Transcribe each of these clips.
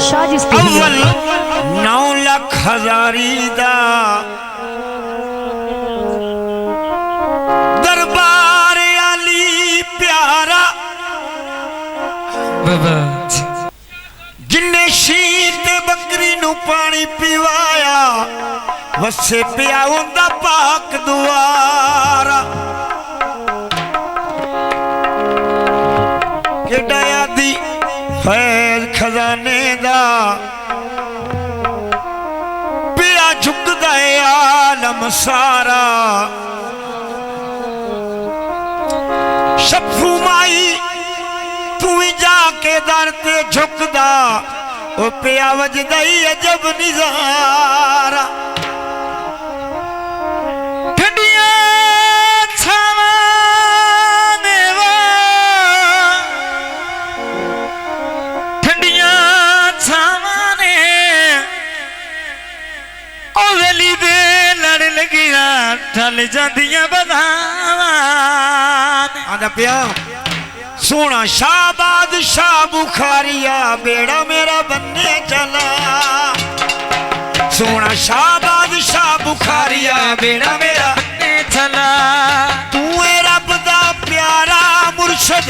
शाज अव्वल 9 लाख हजारी दा दरबार आली प्यारा जिन्ने शीत बकरी नू पानी पिवाया वसे पिया उंदा पाक दुआरा केड़ा दी फैज खजाने दा पिया झुकदा है आलम सारा शफू माई तू जाके दर ते झुकदा ओ पिया वजदा ही अजब निजारा ठल जादियां बदावां पिया सोना शाहबाद शाह बुखारिया बेड़ा मेरा बनने चला सोना शाहबाद शाह बुखारिया बेड़ा मेरा बनने चला तू है रब दा प्यारा मुर्शद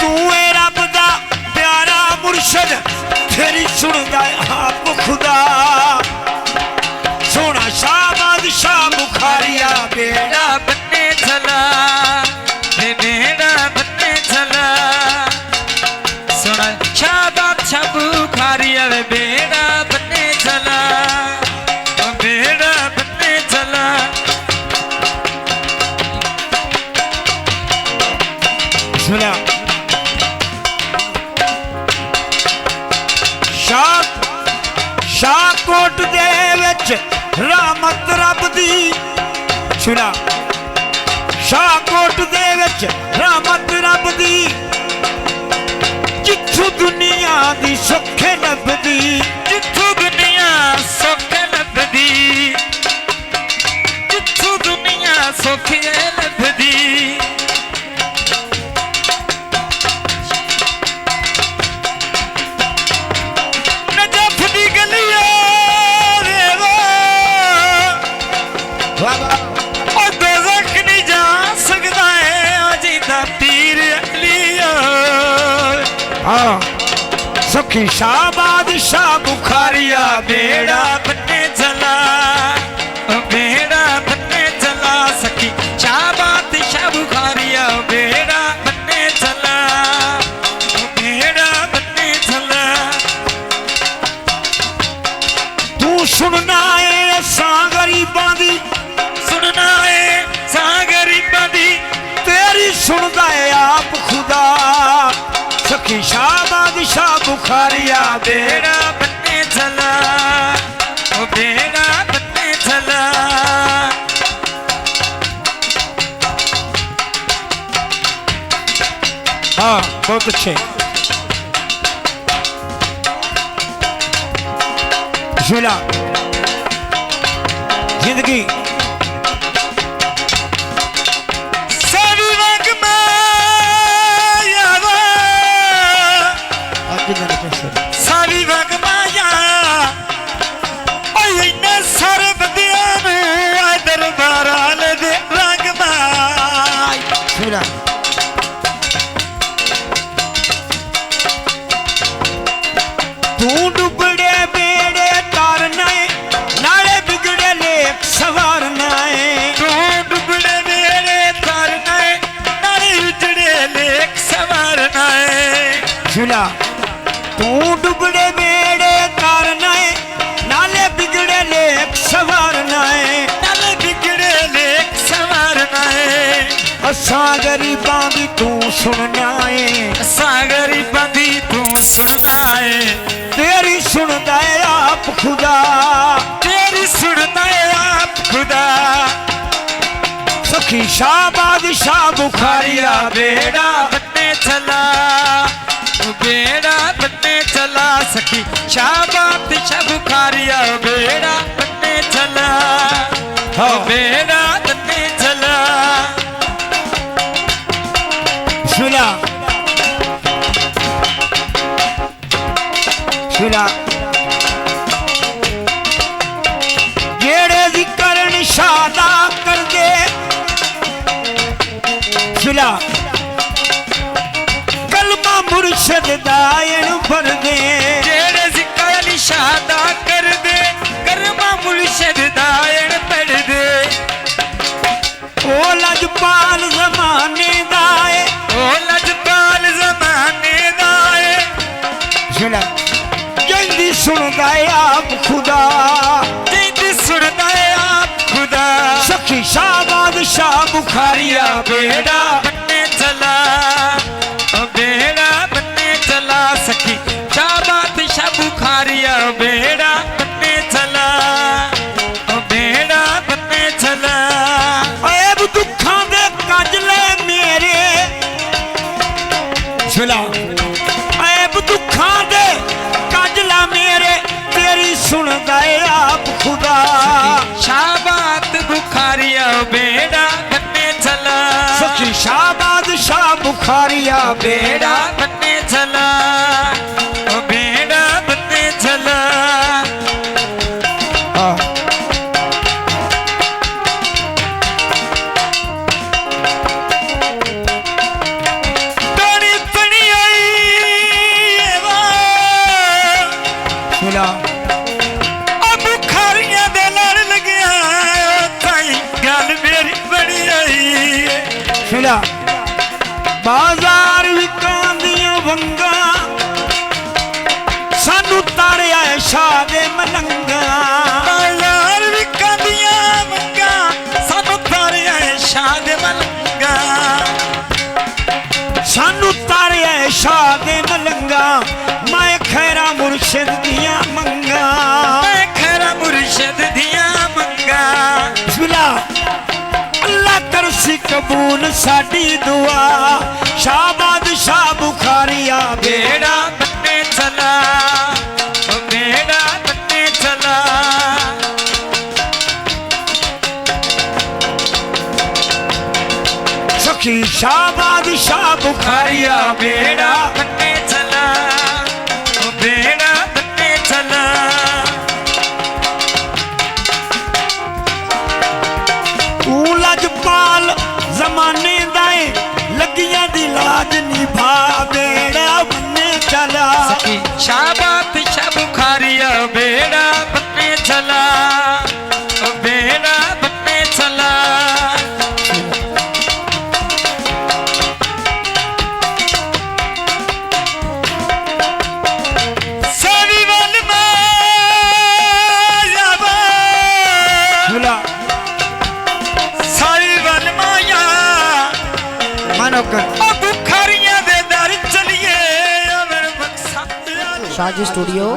तू है रब दा प्यारा मुर्शद तेरी सुनदा आप खुदा सोना शाहबाद शाह बुखारिया बेड़ा बनने चला बेड़ा बनने चला सोना शाहबाद शाह बुखारिया बेड़ा बनने चला बेड़ा बनने चला सुना शाहकोट दे विच रहमत रब दी सुना शाहकोट दे विच रहमत रब दी जिथों दुनिया दी सुखे लभदी जिथों दुनिया सुखे लभदी जिथों दुनिया सुखे लभदी सखी शाहबाद शाह बुखारिया बेड़ा बनने चला बेड़ा बनने चला सखी शाहबाद शाह बुखारिया बेड़ा बनने चला बेड़ा बनने चला तू सुनना है असा गरीबां दी सुनना है सा गरीबां दी तेरी सुनदा है आप खुदा सखी शाहबाद शाह बुखारिया बेड़ा बनने चला ओ बेड़ा बनने चला हाँ बहुत अच्छे झूला जिंदगी सारी वग माया सारे बदिया दरबार दे रंग माया तू डुबड़े बेड़े तारना नाले बिगड़े लेख सवारना तू डुबड़े बेड़े तारना नाले बिगड़े लेख सवारना सुना तू डुबड़े बेड़े तारना नाले बिगड़े लेख सवारना नाले बिगड़े लेख सवारना असा गरीबां दी तू सुनना असा गरीबां दी तू सुनना तेरी सुनदा है आप खुदा तेरी सुनदा है आप खुदा सखी शाहबाद शाह बुखारिया बेड़ा बनने चला बेड़ा बनने चला सखी शाहबाद शाह बुखारिया बेड़ा बनने चला बेड़ा बनने चला सुना सुला जेड़े जिक्र निशादा कर दे सुला कलमा मुर्शद दायन भर दे जेड़े जिक्र निशादा कर दे कलमा मुर्शद दायन पढ़ दे ओ लजपाल जमाने दाए ओ लजपाल जमाने दाए सुना जल्दी सुनदा है आप खुदा जल्दी सुनदा है आप खुदा सखी शाहबाद शाह बुखारिया बेड़ा बनने चला ओ बेड़ा बनने चला सखी शाहबाद शाह बुखारिया बेड़ा बनने चला ओ बेड़ा बनने चला ऐब दुखां दे कजले मेरे सुना ऐब दुखां दे कजला मेरे तेरी सुनदा है आप खुदा शाहबाद बुखारिया बेड़ा बनने चला सखी शाहबाद शाह बुखारिया बेड़ा बनने चला ओ बेड़ा बनने चला हाँ। तड़ी तड़ी आई वा सुना ओ बुखारियां दे लड़ लगिया ताई गल मेरी बड़ी आई सुना बाजार विकां दियां वंगा सानू तारिया है शाह दे मलंगा बाजार विकां दियां मंगा सानू तारिया है शाह दे मलंगा सानू तारिया है शाह दे मलंगा मैं खैरा मुर्शिद दियां मंगा मैं खैरा मुर्शद दियां मंगा बिस्मिल्लाह अल्लाह करसी कबूल साडी दुआ शाहबाद शाह बुखारिया बेड़ा बनने चला ओ बेड़ा बनने चला सखी शाहबाद शाह बुखारिया बेड़ा बनने चला ओ बेड़ा बनने चला तू लजपाल जमाने दाए लगियां दी लाज निभा बेड़ा बनने चला सखी शाहबाद शाह बुखारिया बेड़ा बनने चला ओ बेड़ा बनने चला सारी वाल माया सुला सारी वाल माया मानो कर ओ बुखारियां दे दर चलिए अमर बख्शा साज स्टूडियो।